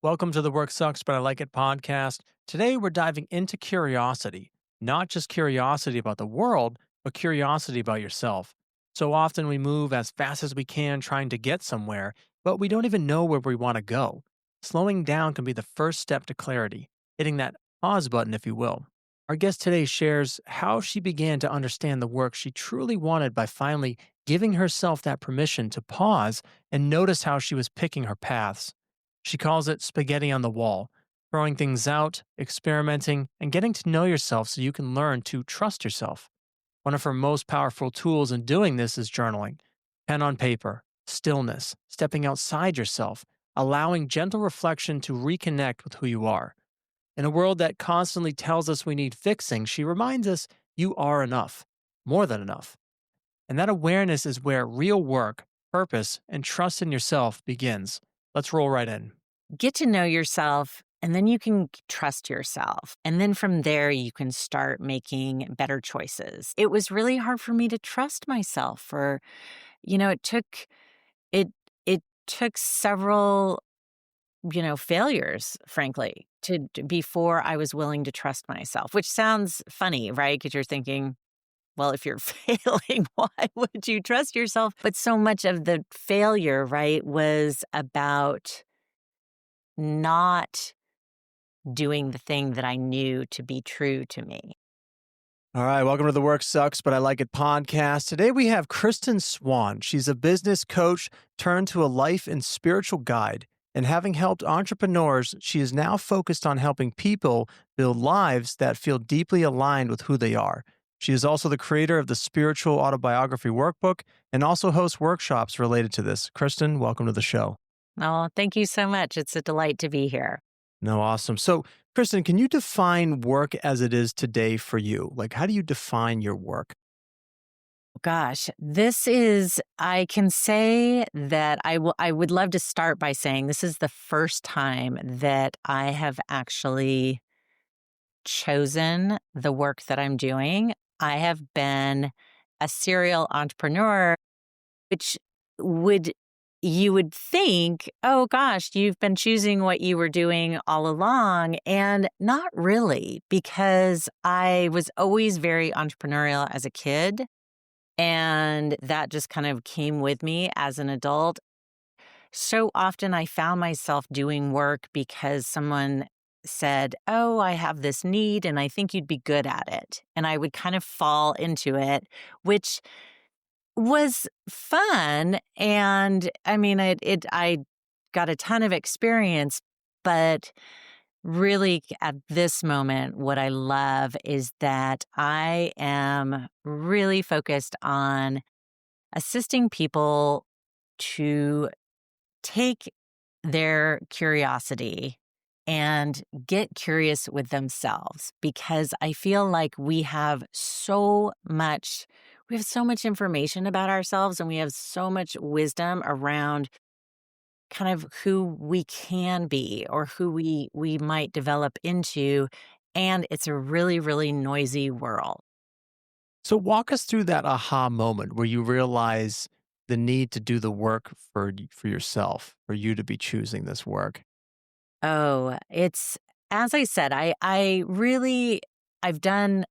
Welcome to the Work Sucks, but I Like It podcast. Today, we're diving into curiosity, not just curiosity about the world, but curiosity about yourself. So often we move as fast as we can trying to get somewhere, but we don't even know where we want to go. Slowing down can be the first step to clarity, hitting that pause button, if you will. Our guest today shares how she began to understand the work she truly wanted by finally giving herself that permission to pause and notice how she was picking her paths. She calls it spaghetti on the wall, throwing things out, experimenting, and getting to know yourself so you can learn to trust yourself. One of her most powerful tools in doing this is journaling. Pen on paper, stillness, stepping outside yourself, allowing gentle reflection to reconnect with who you are. In a world that constantly tells us we need fixing, she reminds us you are enough, more than enough. And that awareness is where real work, purpose, and trust in yourself begins. Let's roll right in. Get to know yourself, and then you can trust yourself. And then from there, you can start making better choices. It was really hard for me to trust myself it took several, failures, frankly, before I was willing to trust myself, which sounds funny, right? Because you're thinking, well, if you're failing, why would you trust yourself? But so much of the failure, right, was about not doing the thing that I knew to be true to me. All right, welcome to the Work Sucks, but I Like It podcast. Today we have Kristan Swan. She's a business coach turned to a life and spiritual guide. And having helped entrepreneurs, she is now focused on helping people build lives that feel deeply aligned with who they are. She is also the creator of the Spiritual Autobiography Workbook and also hosts workshops related to this. Kristan, welcome to the show. Oh, thank you so much. It's a delight to be here. No, awesome. So, Kristan, can you define work as it is today for you? Like, how do you define your work? Gosh, I can say that I would love to start by saying this is the first time that I have actually chosen the work that I'm doing. I have been a serial entrepreneur, which would you would think, oh gosh, you've been choosing what you were doing all along. And not really, because I was always very entrepreneurial as a kid. And that just kind of came with me as an adult. So often I found myself doing work because someone said, oh, I have this need and I think you'd be good at it. And I would kind of fall into it, which was fun. And I mean, I got a ton of experience, but really at this moment, what I love is that I am really focused on assisting people to take their curiosity and get curious with themselves, because I feel like we have so much information about ourselves, and we have so much wisdom around kind of who we can be or who we might develop into. And it's a really, really noisy world. So walk us through that aha moment where you realize the need to do the work for yourself, for you to be choosing this work. Oh, it's, as I said, I've done,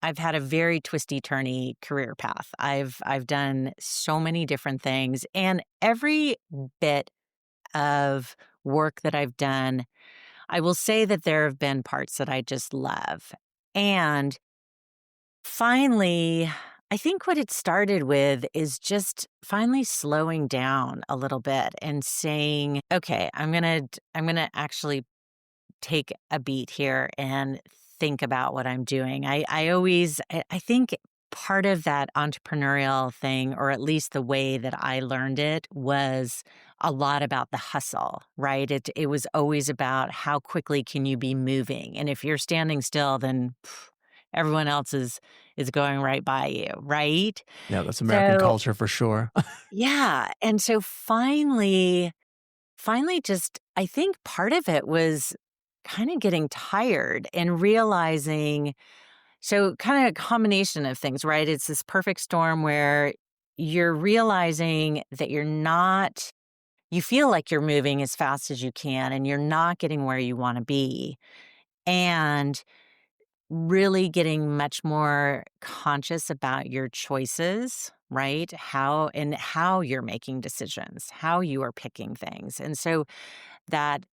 I've had a very twisty turny career path. I've done so many different things, and every bit of work that I've done, I will say that there have been parts that I just love. And finally, I think what it started with is just finally slowing down a little bit and saying, okay, I'm going to actually take a beat here and think about what I'm doing. I think part of that entrepreneurial thing, or at least the way that I learned it, was a lot about the hustle, right? It was always about how quickly can you be moving. And if you're standing still, then everyone else is going right by you, right? Yeah, that's American So culture for sure. yeah. And so finally just I think part of it was kind of getting tired and realizing, so kind of a combination of things, right? It's this perfect storm where you're realizing that you're not you feel like you're moving as fast as you can and you're not getting where you want to be. And really getting much more conscious about your choices, right? How you're making decisions, how you are picking things. And so that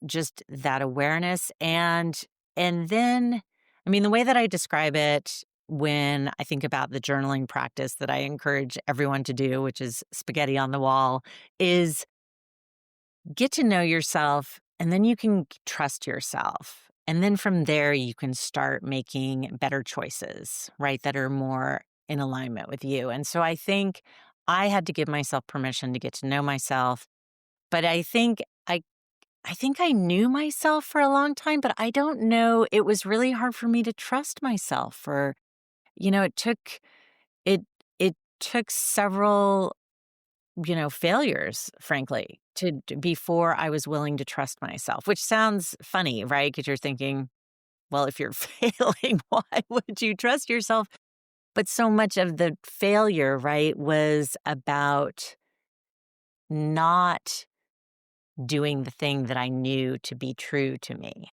awareness and then I mean the way that I describe it when I think about the journaling practice that I encourage everyone to do, which is spaghetti on the wall, is get to know yourself and then you can trust yourself. And then from there, you can start making better choices, right? That are more in alignment with you. And so I think I had to give myself permission to get to know myself. But I think I knew myself for a long time, but I don't know. It was really hard for me to trust myself for, it it took several failures, frankly, before I was willing to trust myself, which sounds funny, right? Because you're thinking, well, if you're failing, why would you trust yourself? But so much of the failure, right, was about not doing the thing that I knew to be true to me.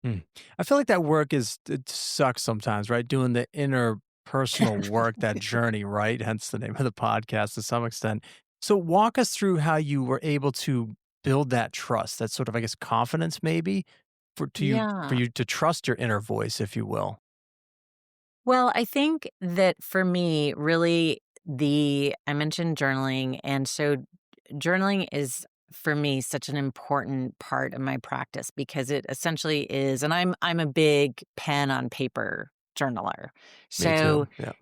Hmm. I feel like that work it sucks sometimes, right? Doing the inner personal work, that journey, right? Hence the name of the podcast to some extent. So walk us through how you were able to build that trust, that sort of, I guess, confidence maybe for Yeah. you to trust your inner voice, if you will. Well, I think that for me, really, I mentioned journaling. And so journaling is for me such an important part of my practice because it essentially is, and I'm a big pen on paper journaler. Me too. So Yeah.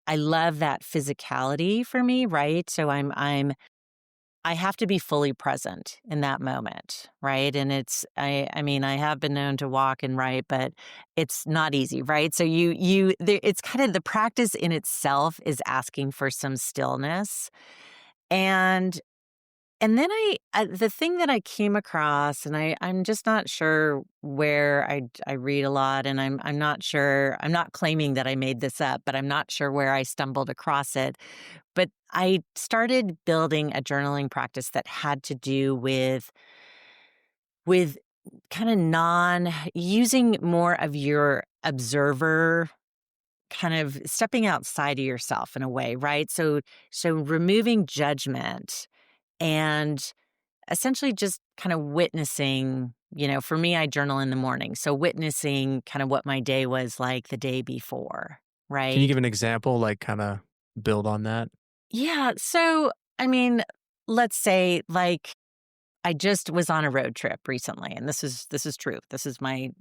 I love that physicality for me, right? So I have to be fully present in that moment, right? And I mean, I have been known to walk and write, but it's not easy, right? So it's kind of the practice in itself is asking for some stillness. And and then the thing that I came across, and I'm just not sure where I read a lot, and I'm not sure. I'm not claiming that I made this up, but I'm not sure where I stumbled across it. But I started building a journaling practice that had to do with kind of non using more of your observer, kind of stepping outside of yourself in a way, right? So removing judgment and essentially just kind of witnessing, for me, I journal in the morning. So witnessing kind of what my day was like the day before, Can you right? give an example, like kind of build on that? Yeah. So, I mean, let's say like I just was on a road trip recently, and this is true. This is my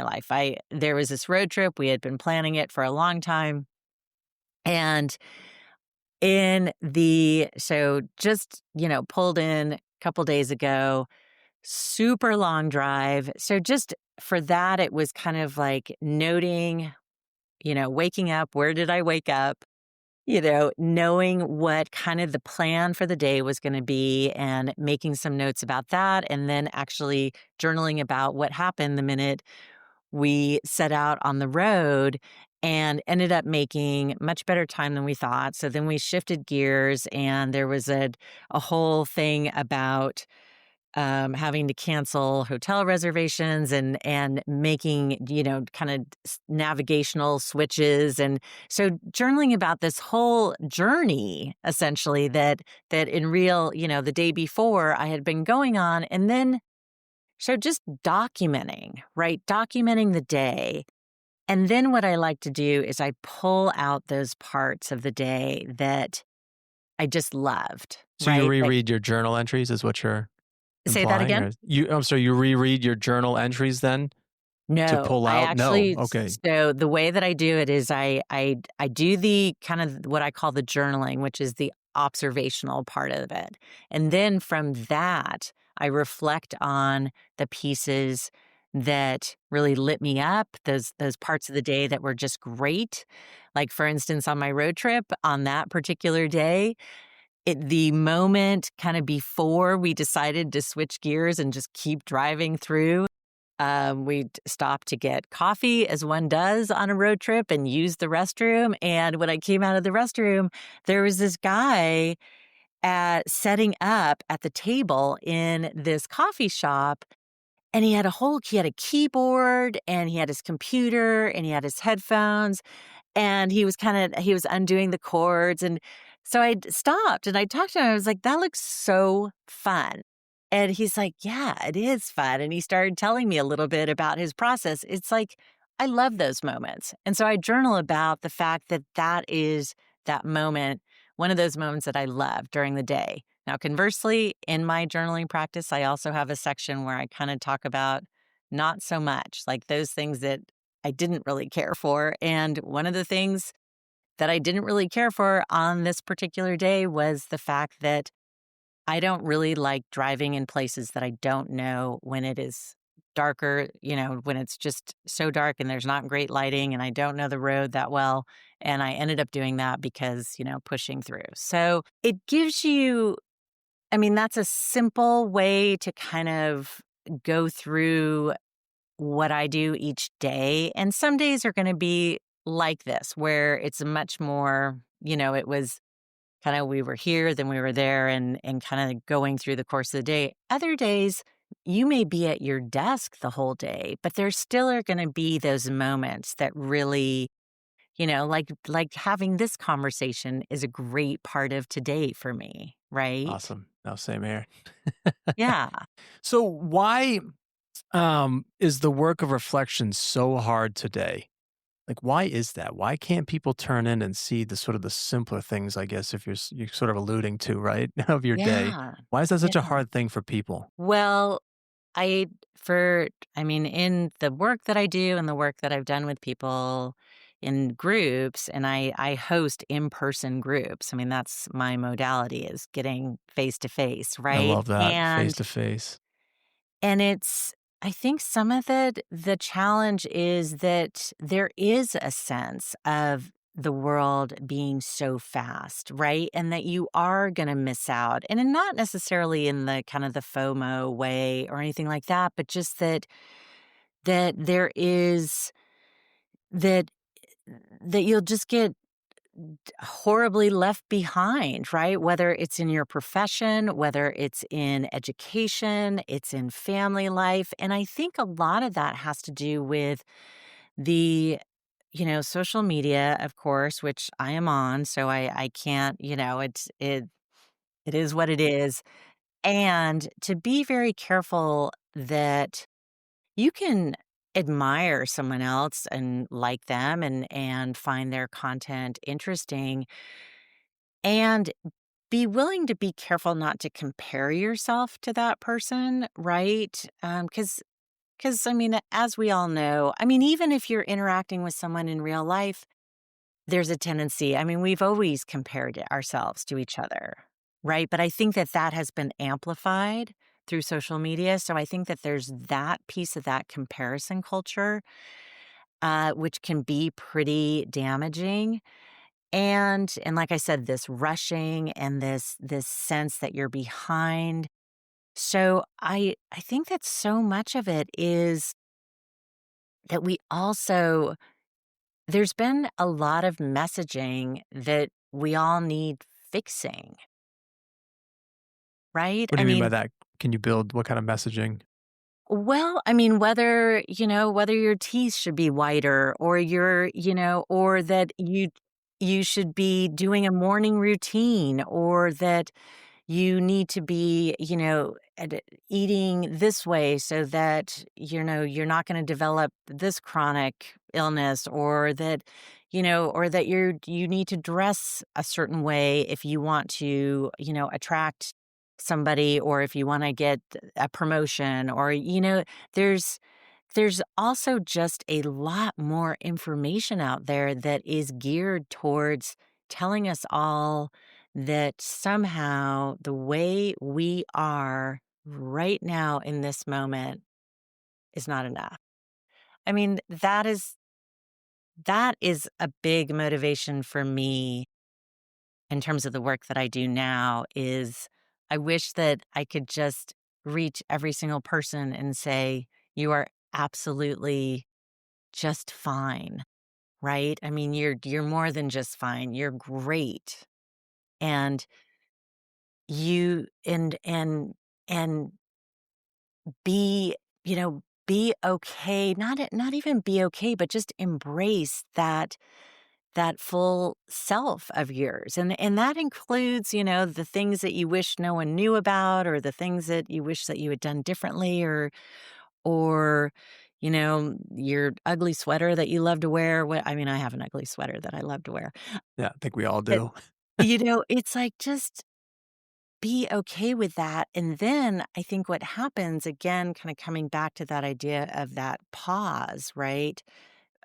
life. There was this road trip. We had been planning it for a long time. And just, pulled in a couple days ago, super long drive. So just for that, it was kind of like noting, waking up, where did I wake up? Knowing what kind of the plan for the day was going to be and making some notes about that. And then actually journaling about what happened the minute we set out on the road and ended up making much better time than we thought. So then we shifted gears and there was a whole thing about having to cancel hotel reservations and making, kind of navigational switches. And so journaling about this whole journey, essentially, that in real, the day before I had been going on. And then, so just documenting, right? Documenting the day. And then what I like to do is I pull out those parts of the day that I just loved, So you right? reread your journal entries is what you're Say that implying? again? Or I'm sorry, you reread your journal entries then to No, pull I out? No. actually Okay. so the way that I do it is I do the kind of what I call the journaling, which is the observational part of it. And then from that, I reflect on the pieces that really lit me up, those parts of the day that were just great. Like for instance, on my road trip on that particular day, the moment kind of before we decided to switch gears and just keep driving through, we stopped to get coffee, as one does on a road trip, and use the restroom. And when I came out of the restroom, there was this guy, at setting up at the table in this coffee shop, and he had a keyboard, and he had his computer, and he had his headphones, and he was undoing the cords, and so I stopped and I talked to him. I was like, "That looks so fun." And he's like, "Yeah, it is fun." And he started telling me a little bit about his process. It's like, I love those moments. And so I journal about the fact that that is that moment, one of those moments that I love during the day. Now, conversely, in my journaling practice, I also have a section where I kind of talk about not so much, like those things that I didn't really care for. And one of the things that I didn't really care for on this particular day was the fact that I don't really like driving in places that I don't know when it is darker, when it's just so dark and there's not great lighting and I don't know the road that well. And I ended up doing that because, pushing through. So it gives you, I mean, that's a simple way to kind of go through what I do each day. And some days are going to be like this, where it's much more, it was kind of we were here, then we were there, and kind of going through the course of the day. Other days, you may be at your desk the whole day, but there still are going to be those moments that really, like having this conversation is a great part of today for me, right? Awesome. No, same here. Yeah. So why is the work of reflection so hard today? Like, why is that? Why can't people turn in and see the sort of the simpler things, I guess, if you're sort of alluding to, right, of your day? Yeah. Why is that such a Yeah. hard thing for people? Well, I for I mean, in the work that I do and the work that I've done with people in groups, and I host in-person groups. I mean, that's my modality, is getting face to face, I right? love that face to face. And it's I think some of it, the challenge is that there is a sense of the world being so fast, right? And that you are going to miss out. And not necessarily in the kind of the FOMO way or anything like that, but just that there is that that you'll just get horribly left behind, right? Whether it's in your profession, whether it's in education, it's in family life. And I think a lot of that has to do with the, social media, of course, which I am on. So I can't, it is what it is. And to be very careful that you can admire someone else and like them and find their content interesting and be willing to be careful not to compare yourself to that person, right? Because I mean, as we all know, I mean, even if you're interacting with someone in real life, there's a tendency. I mean, we've always compared ourselves to each other, right? But I think that that has been amplified through social media. So I think that there's that piece of that comparison culture, which can be pretty damaging. And like I said, this rushing and this sense that you're behind. So I think that so much of it is that we also there's been a lot of messaging that we all need fixing, right? What do I you mean by mean, that? Can you build what kind of messaging? well, I mean, whether your teeth should be whiter or or that you should be doing a morning routine, or that you need to be, eating this way so that, you're not going to develop this chronic illness, or that, or that you need to dress a certain way if you want to, attract somebody, or if you want to get a promotion, or, there's also just a lot more information out there that is geared towards telling us all that somehow the way we are right now in this moment is not enough. I mean, that is a big motivation for me in terms of the work that I do now. Is I wish that I could just reach every single person and say, you are absolutely just fine, right? I mean, you're more than just fine. You're great. And you and be, be okay, not even be okay, but just embrace that full self of yours. And that includes, the things that you wish no one knew about, or the things that you wish that you had done differently, or your ugly sweater that you love to wear. I mean, I have an ugly sweater that I love to wear. Yeah, I think we all But, do. it's like, just be okay with that. And then I think what happens, again, kind of coming back to that idea of that pause, right?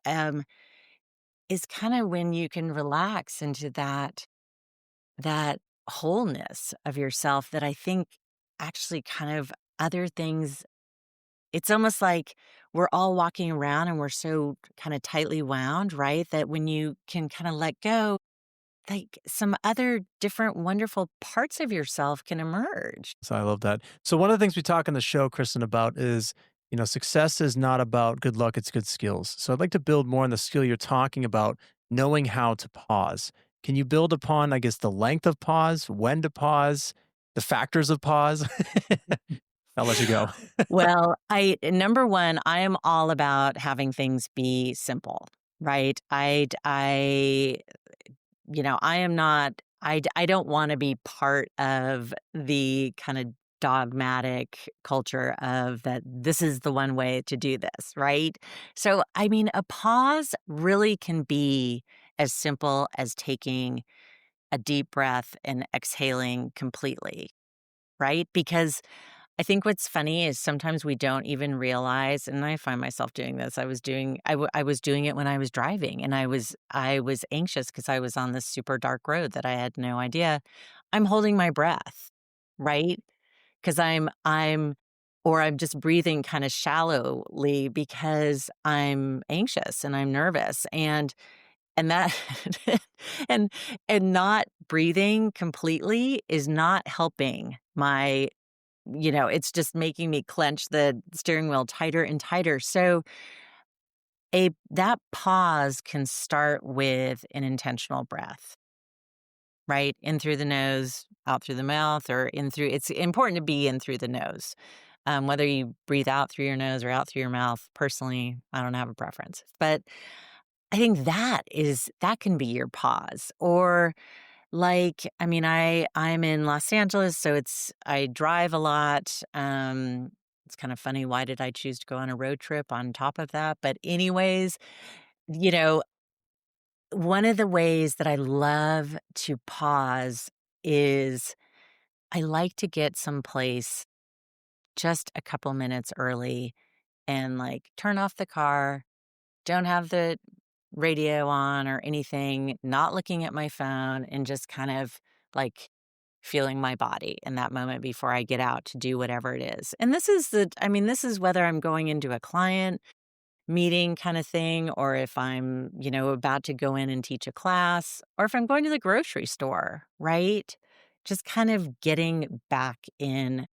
Um, is kind of when you can relax into that wholeness of yourself, that I think actually kind of other things, it's almost like we're all walking around and we're so kind of tightly wound, right? That when you can kind of let go, like some other different wonderful parts of yourself can emerge. So I love that. So one of the things we talk on the show, Kristen, about is, success is not about good luck, it's good skills. So I'd like to build more on the skill you're talking about, knowing how to pause. Can you build upon, I guess, the length of pause, when to pause, the factors of pause? I'll let you go. Well, I number 1, I am all about having things be simple, right? I am not I don't wanna be part of the kinda dogmatic culture of that this is the one way to do this, right? So, I mean, a pause really can be as simple as taking a deep breath and exhaling completely, right? Because I think what's funny is sometimes we don't even realize, and I find myself doing this. I was doing it when I was driving, and I was anxious because I was on this super dark road that I had no idea. I'm holding my breath, right? Because I'm just breathing kind of shallowly because I'm anxious and I'm nervous, and that and not breathing completely is not helping it's just making me clench the steering wheel tighter and tighter. So, a that pause can start with an intentional breath, right? In through the nose, out through the mouth, or in through it's important to be in through the nose. Whether you breathe out through your nose or out through your mouth, personally, I don't have a preference. But I think that can be your pause. Or like, I mean, I'm in Los Angeles, so I drive a lot. It's kind of funny, why did I choose to go on a road trip on top of that? But anyways, you know, one of the ways that I love to pause is I like to get someplace just a couple minutes early and like turn off the car, don't have the radio on or anything, not looking at my phone, and just kind of like feeling my body in that moment before I get out to do whatever it is. And this is whether I'm going into a client meeting kind of thing, or if I'm, about to go in and teach a class, or if I'm going to the grocery store, right? Just kind of getting back in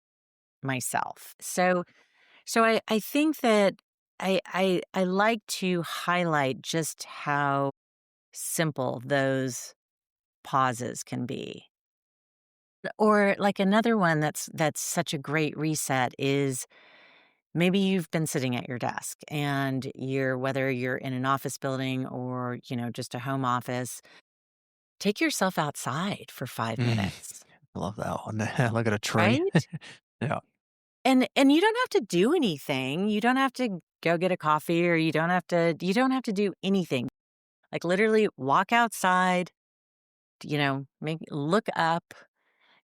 myself. So I think that I like to highlight just how simple those pauses can be. Or like another one that's such a great reset is maybe you've been sitting at your desk and whether you're in an office building or, just a home office, take yourself outside for 5 Mm, minutes, I love that one. Look at a tree. right? Yeah. And you don't have to do anything. You don't have to go get a coffee, or you don't have to do anything. Like literally walk outside, make look up,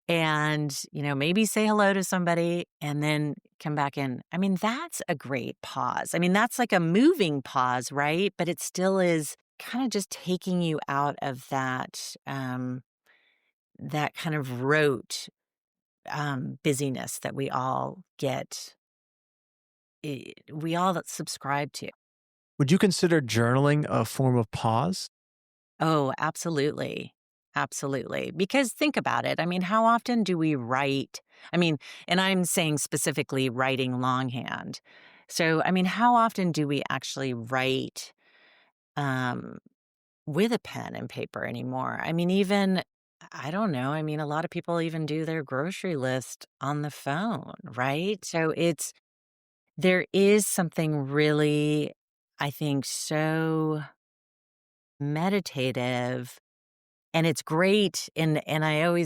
and, maybe say hello to somebody and then come back in. I mean, that's a great pause. I mean, that's like a moving pause, right? But it still is kind of just taking you out of that kind of rote busyness that we all subscribe to. Would you consider journaling a form of pause? Oh, absolutely. Absolutely. Because think about it. I mean, how often do we write? I mean, and I'm saying specifically writing longhand. So, I mean, how often do we actually write um, with a pen and paper anymore? I mean, even I don't know. I mean, a lot of people even do their grocery list on the phone, right? So there is something really, I think, so meditative, and it's great. And I'm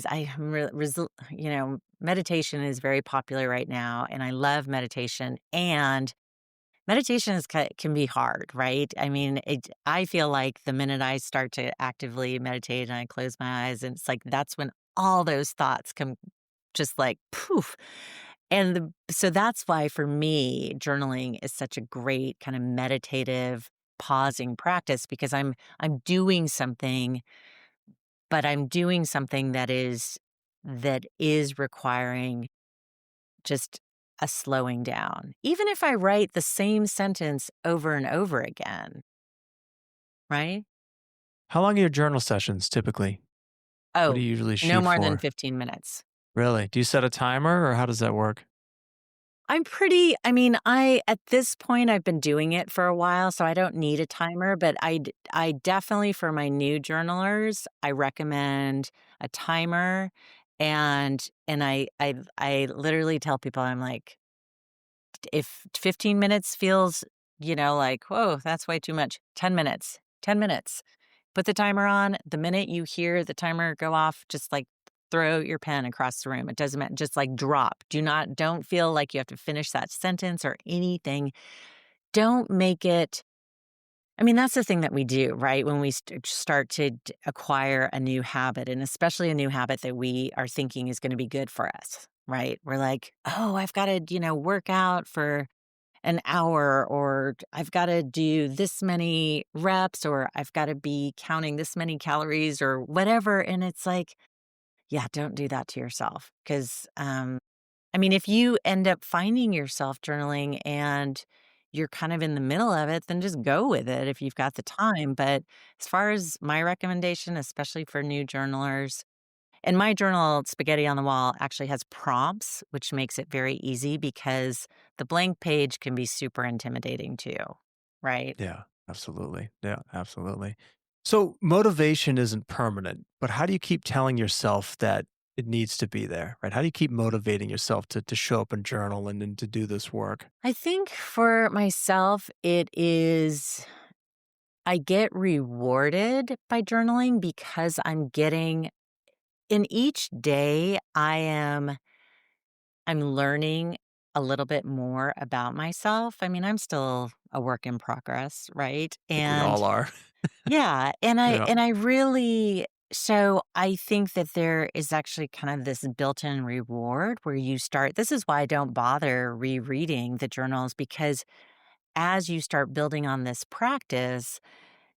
meditation is very popular right now, and I love meditation. And meditation can be hard, right? I mean, I feel like the minute I start to actively meditate and I close my eyes, and it's like that's when all those thoughts come just like poof. So that's why for me, journaling is such a great kind of meditative pausing practice because I'm doing something, but I'm doing something that is requiring just a slowing down. Even if I write the same sentence over and over again, right? How long are your journal sessions typically? What do Oh, you usually no shoot more than for? 15 minutes. Really? Do you set a timer or how does that work? I mean, at this point, I've been doing it for a while, so I don't need a timer, but I definitely, for my new journalers, I recommend a timer. And I literally tell people, I'm like, if 15 minutes feels, like, whoa, that's way too much, 10 minutes, 10 minutes. Put the timer on. The minute you hear the timer go off, just like throw your pen across the room. It doesn't matter. Just like drop. Don't feel like you have to finish that sentence or anything. Don't make it. I mean, that's the thing that we do, right? When we start to acquire a new habit, and especially a new habit that we are thinking is going to be good for us, right? We're like, oh, I've got to, work out for an hour, or I've got to do this many reps, or I've got to be counting this many calories or whatever. And it's like, yeah, don't do that to yourself. Because, I mean, if you end up finding yourself journaling and you're kind of in the middle of it, then just go with it if you've got the time. But as far as my recommendation, especially for new journalers, and my journal, Spaghetti on the Wall, actually has prompts, which makes it very easy because the blank page can be super intimidating too, right? Yeah, absolutely. Yeah, absolutely. So motivation isn't permanent, but how do you keep telling yourself that it needs to be there, right? How do you keep motivating yourself to show up and journal and then to do this work? I think for myself, I get rewarded by journaling because in each day, I'm learning a little bit more about myself. I mean, I'm still a work in progress, right? I think we all are. Yeah, and I Yeah. and I really so I think that there is actually kind of this built-in reward where you start. This is why I don't bother rereading the journals, because as you start building on this practice,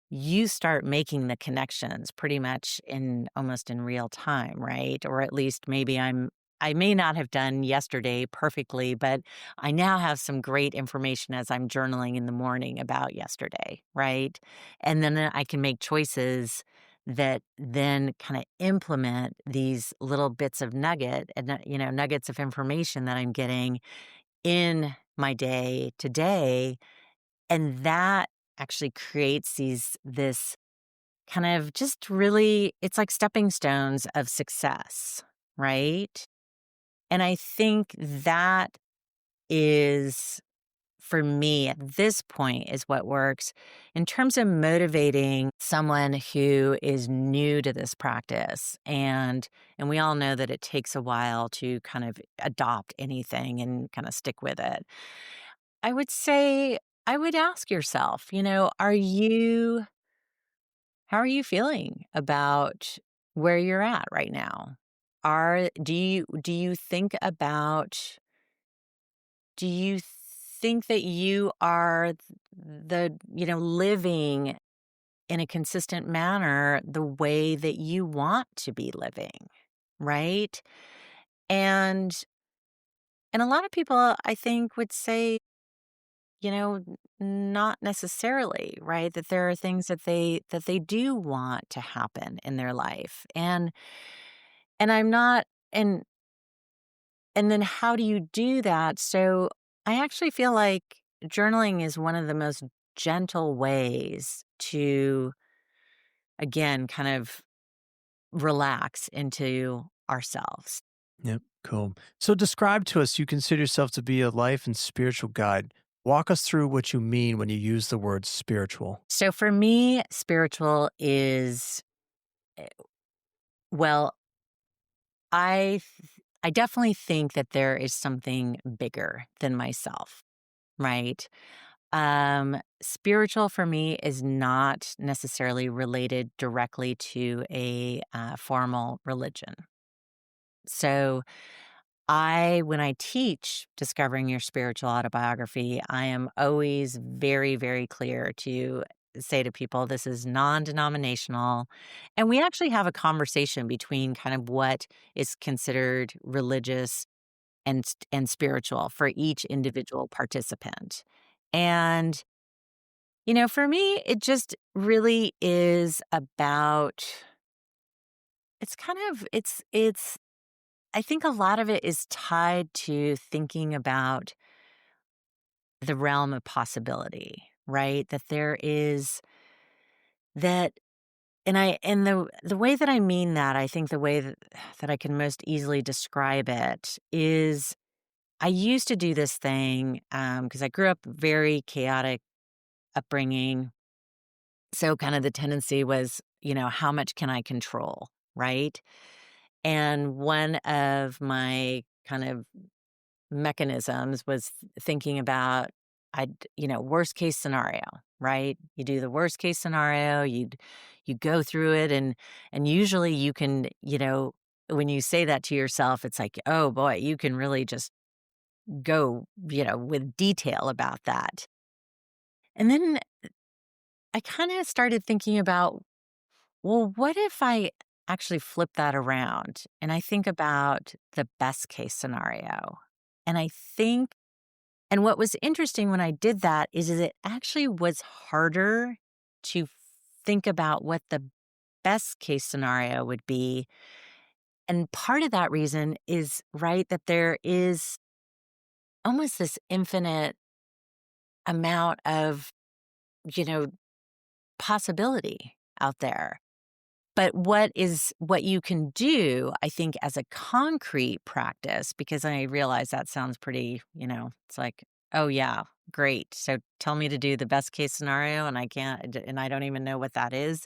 you start making the connections pretty much in almost in real time, right? Or at least I may not have done yesterday perfectly, but I now have some great information as I'm journaling in the morning about yesterday, right? And then I can make choices that then kind of implement these little bits of nuggets of information that I'm getting in my day to day. And that actually creates this kind of just really, it's like stepping stones of success, right? And I think that is, for me at this point, is what works in terms of motivating someone who is new to this practice. And we all know that it takes a while to kind of adopt anything and kind of stick with it. I would say, I would ask yourself, how are you feeling about where you're at right now? Do you think that you are living in a consistent manner the way that you want to be living, right? And and a lot of people, I think, would say, not necessarily, right? That there are things that they do want to happen in their life. And I'm not and then how do you do that? So I actually feel like journaling is one of the most gentle ways to, again, kind of relax into ourselves. Yep. Cool. So describe to us, you consider yourself to be a life and spiritual guide. Walk us through what you mean when you use the word spiritual. So for me, spiritual is, eh, well, I definitely think that there is something bigger than myself, right? Spiritual for me is not necessarily related directly to a formal religion. So when I teach discovering your spiritual autobiography, I am always very, very clear to say to people, this is non denominational. And we actually have a conversation between kind of what is considered religious and spiritual for each individual participant. And, for me, it just really is about, it's kind of, I think a lot of it is tied to thinking about the realm of possibility, right? That there is that and the way that I mean that, I think the way that I can most easily describe it is I used to do this thing because I grew up very chaotic upbringing. So kind of the tendency was, how much can I control, right? And one of my kind of mechanisms was thinking about worst case scenario, right? You do the worst case scenario, you go through it and usually you can, when you say that to yourself, it's like, oh boy, you can really just go, with detail about that. And then I kind of started thinking about, well, what if I actually flip that around and I think about the best case scenario? And I think And what was interesting when I did that is it actually was harder to think about what the best case scenario would be. And part of that reason is, right, that there is almost this infinite amount of, you know, possibility out there. But what you can do, I think, as a concrete practice, because I realize that sounds pretty, it's like, oh yeah, great. So tell me to do the best case scenario and I can't, and I don't even know what that is.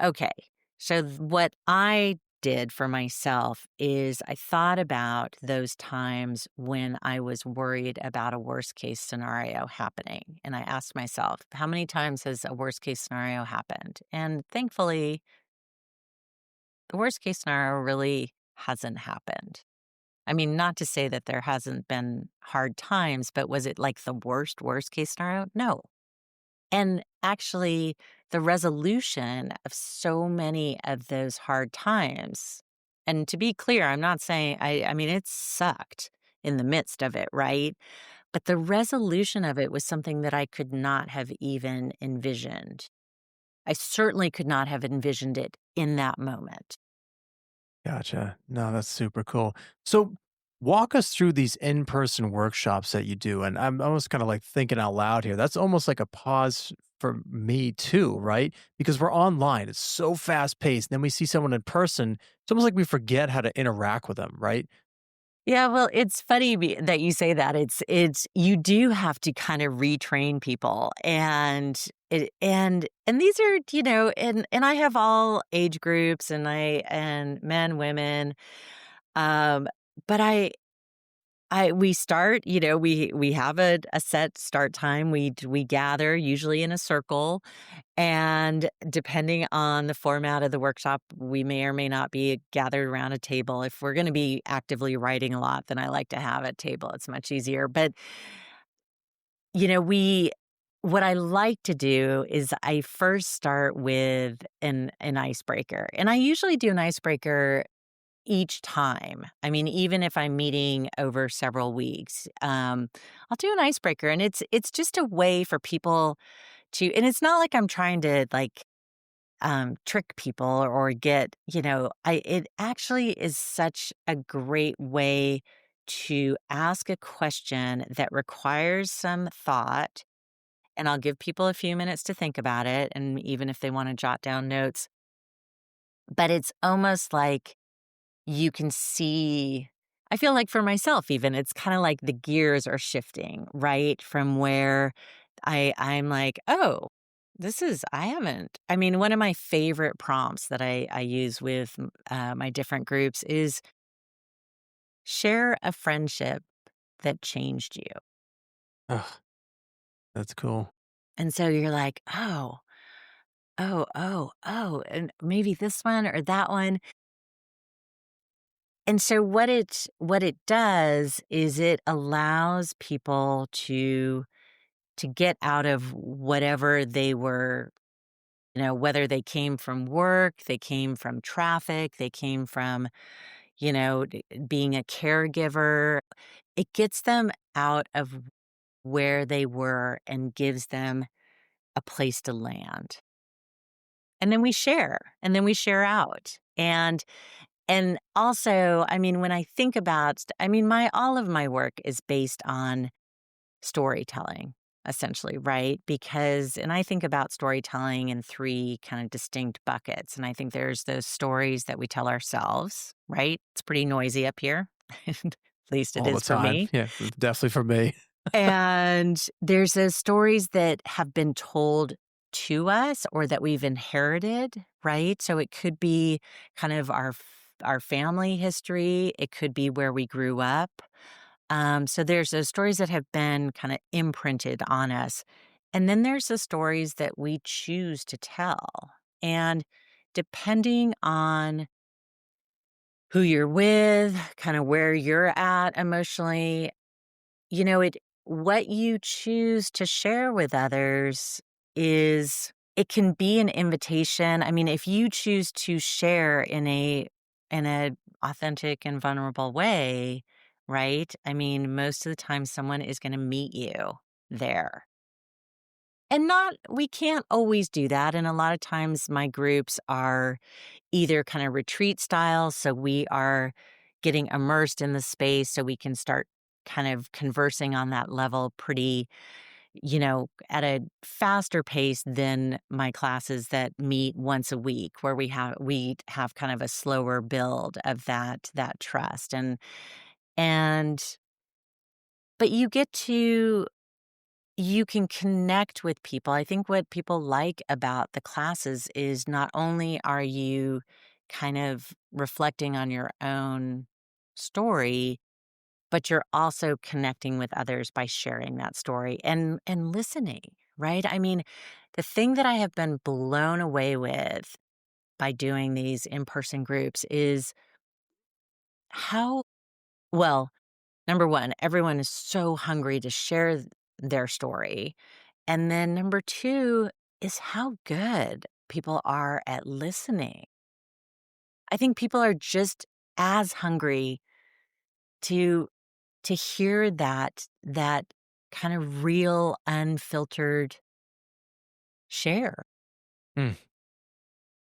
Okay. So what I did for myself is I thought about those times when I was worried about a worst case scenario happening. And I asked myself, how many times has a worst case scenario happened? And thankfully, the worst case scenario really hasn't happened. I mean, not to say that there hasn't been hard times, but was it like the worst case scenario? No. And actually, the resolution of so many of those hard times, and to be clear, I'm not saying, I mean, it sucked in the midst of it, right? But the resolution of it was something that I could not have even envisioned. I certainly could not have envisioned it in that moment. Gotcha. No, that's super cool. So, walk us through these in person workshops that you do. And I'm almost kind of like thinking out loud here. That's almost like a pause for me, too, right? Because we're online, it's so fast paced. Then we see someone in person. It's almost like we forget how to interact with them, right? Yeah, well, it's funny that you say that. It's you do have to kind of retrain people, and these are, and I have all age groups, and men, women, um, but we start, we have a set start time. We gather usually in a circle, and depending on the format of the workshop, we may or may not be gathered around a table. If we're going to be actively writing a lot, then I like to have a table. It's much easier. But, we what I like to do is I first start with an icebreaker. And I usually do an icebreaker each time. I mean, even if I'm meeting over several weeks, I'll do an icebreaker, and it's just a way for people to. And it's not like I'm trying to trick people or get, I. It actually is such a great way to ask a question that requires some thought, and I'll give people a few minutes to think about it, and even if they want to jot down notes. but it's almost like you can see I feel like for myself even, it's kinda like the gears are shifting, right? From where I'm like, "Oh, this is I haven't" I mean, one of my favorite prompts that I use with, my different groups is share a friendship that changed you. Ugh, that's cool. And so you're like, "Oh, oh, oh, oh, and maybe this one or that one." And so what it does is it allows people to get out of whatever they were, whether they came from work, they came from traffic, they came from, being a caregiver. It gets them out of where they were and gives them a place to land. And then we share out. And also, I mean, when I think about I mean, my all of my work is based on storytelling, essentially, right? Because and I think about storytelling in 3 kind of distinct buckets, and I think there's those stories that we tell ourselves, right? It's pretty noisy up here, at least it All the is for time. me. Yeah, definitely for me. And there's those stories that have been told to us or that we've inherited, right? So it could be kind of our family history. It could be where we grew up. So there's those stories that have been kind of imprinted on us. And then there's the stories that we choose to tell. And depending on who you're with, kind of where you're at emotionally, it what you choose to share with others is it can be an invitation. I mean, if you choose to share in a authentic and vulnerable way, right? I mean, most of the time someone is going to meet you there. And not we can't always do that, and a lot of times my groups are either kind of retreat style, so we are getting immersed in the space so we can start kind of conversing on that level pretty, at a faster pace than my classes that meet once a week where we have kind of a slower build of that trust and but you can connect with people. I think what people like about the classes is not only are you kind of reflecting on your own story, but you're also connecting with others by sharing that story and listening, right? I mean, the thing that I have been blown away with by doing these in-person groups is how well, number 1, everyone is so hungry to share their story. And then number 2 is how good people are at listening. I think people are just as hungry to hear that kind of real, unfiltered share. Hmm.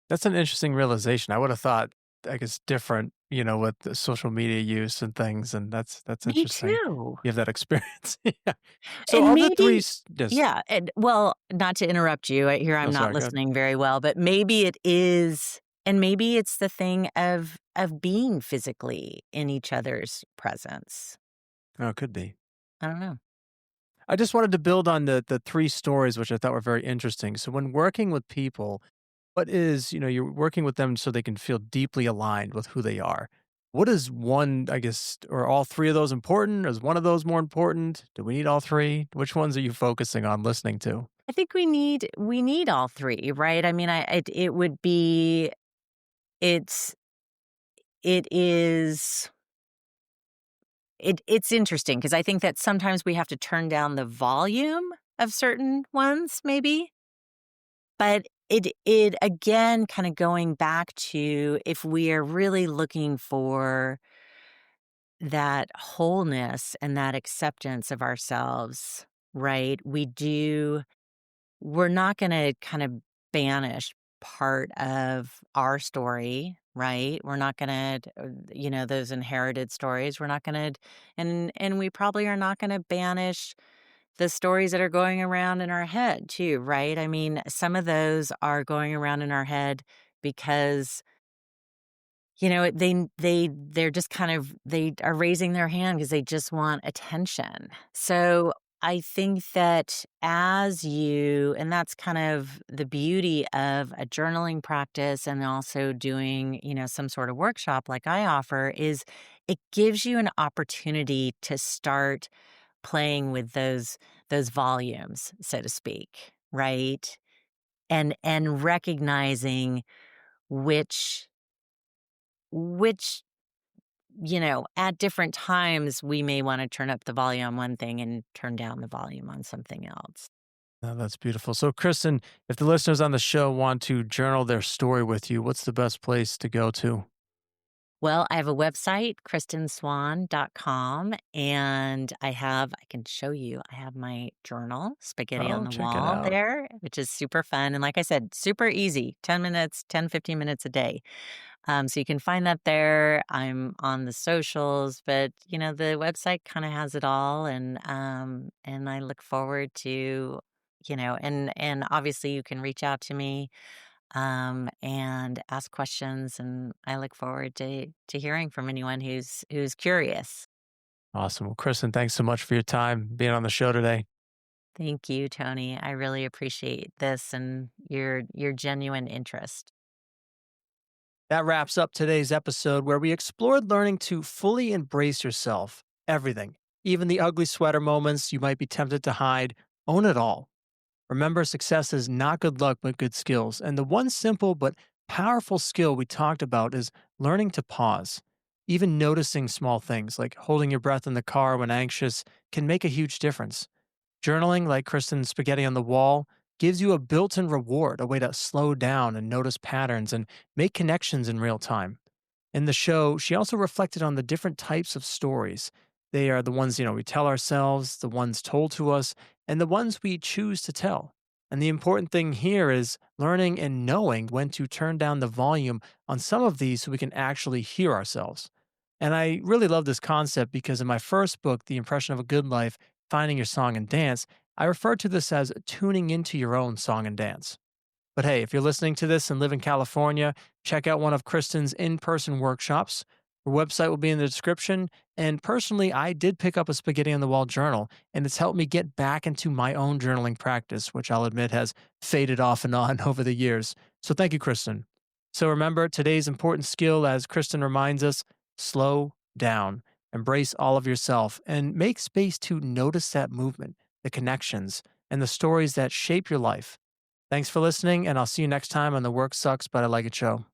That's an interesting realization. I would have thought, I guess, different, with the social media use and things, and that's Me interesting. too. You have that experience. Yeah. So And all the 3 maybe s yes. yeah, and well, not to interrupt you, I hear No, I'm not sorry, go ahead. listening very well, but maybe it is and maybe it's the thing of being physically in each other's presence. Oh, it could be. I don't know. I just wanted to build on the 3 stories, which I thought were very interesting. So when working with people, what is you're working with them so they can feel deeply aligned with who they are. What is one, I guess, or all 3 of those important? Is one of those more important? Do we need all 3? Which ones are you focusing on listening to? I think we need all 3, right? I mean, it would be it's it is it's interesting because I think that sometimes we have to turn down the volume of certain ones maybe, but it again kinda going back to if we are really looking for that wholeness and that acceptance of ourselves, right? We're not gonna kind of banish part of our story, right? We're not gonna, those inherited stories. We're not gonna, and we probably are not gonna banish the stories that are going around in our head too, right? I mean, some of those are going around in our head because they're just kind of they are raising their hand because they just want attention. So, I think that as you and that's kind of the beauty of a journaling practice and also doing, some sort of workshop like I offer is it gives you an opportunity to start playing with those volumes, so to speak, right? And recognizing which which at different times, we may wanna turn up the volume on one thing and turn down the volume on something else. Oh, that's beautiful. So, Kristen, if the listeners on the show want to journal their story with you, what's the best place to go to? Well, I have a website, kristanswan.com, and I can show you, I have my journal, Spaghetti on Oh, the check it Wall out. there, which is super fun, and like I said, super easy, 10 minutes, 10, 15 minutes a day. So you can find that there. I'm on the socials, but the website kind of has it all, and I look forward to, and obviously you can reach out to me, and ask questions, and I look forward to hearing from anyone who's curious. Awesome. Well, Kristen, thanks so much for your time being on the show today. Thank you, Tony. I really appreciate this and your genuine interest. That wraps up today's episode where we explored learning to fully embrace yourself, everything, even the ugly sweater moments you might be tempted to hide. Own it all. Remember, success is not good luck, but good skills. And the one simple but powerful skill we talked about is learning to pause. Even noticing small things like holding your breath in the car when anxious can make a huge difference. Journaling, like Kristen's spaghetti on the wall, gives you a built in reward, a way to slow down and notice patterns and make connections in real time. In the show, she also reflected on the different types of stories. They are the ones, we tell ourselves, the ones told to us, and the ones we choose to tell. And the important thing here is learning and knowing when to turn down the volume on some of these so we can actually hear ourselves. And I really love this concept because in my first book, The Impression of a Good Life, Finding Your Song and Dance, I refer to this as tuning into your own song and dance. But hey, if you're listening to this and live in California, check out one of Kristen's in person workshops. Her website will be in the description. And personally, I did pick up a Spaghetti on the Wall journal, and it's helped me get back into my own journaling practice, which I'll admit has faded off and on over the years. So thank you, Kristen. So remember today's important skill, as Kristen reminds us, slow down, embrace all of yourself, and make space to notice that movement, the connections, and the stories that shape your life. Thanks for listening, and I'll see you next time on the Work Sucks But I Like It show.